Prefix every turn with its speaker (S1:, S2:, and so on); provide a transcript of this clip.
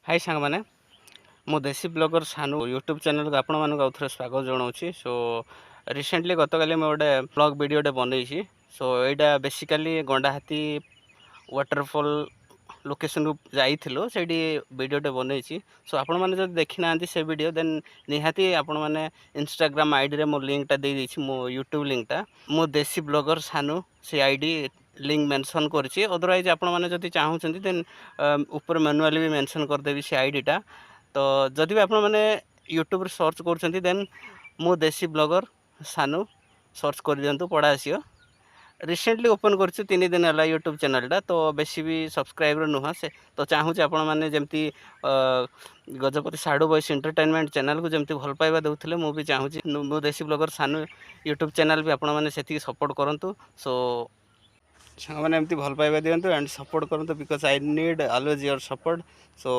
S1: हाय सांग मैंने मो देसी ब्लॉगर सानू यूट्यूब चैनल को आपण मानक आउ थे स्वागत जनाऊँगी। सो रिसेंटली गत काली मैं गोटे ब्लॉग वीडियोटे बनई। सो यहाँ बेसिकाली गंडाहाती वाटरफॉल लोकेशन को जाइलु से वीडियोटे बनई। सो आपण मैंने जब देखी ना से वीडियो देन निहाती आपण मैंने इंस्टाग्राम आईडी रे मो लिंकटा दे देछि मो यूट्यूब लिंकटा मो देसी ब्लॉगर सानू से आईडी लिंक मेंशन करछि। अदरवाइज आपण मैंने जदि चाहूछंती देन ऊपर मैनुअली भी मेंशन कर देबी से आईडीटा। तो जदि भी आपण मैंने यूट्यूब रे सर्च करछंती देन मो देसी ब्लॉगर सानू सर्च कर दियंतु पड़ा आसियो। रिसेंटली ओपन करछु 3 दिन हला यूट्यूब चैनलटा। तो बेसी भी सब्सक्राइबर नुह से तो चाहूँ आपण मैंने जमती गजपति साडू बॉयस एंटरटेनमेंट चैनल को जमती भल पाइबा देउथिले मु भी चाहूँ मो देसी ब्लॉगर सानू यूट्यूब चैनल भी आपण मैंने सेति सपोर्ट करंतु। सो मैंने एमती भल पाइबा दियंतु एंड सपोर्ट करंतु because I need always your support. So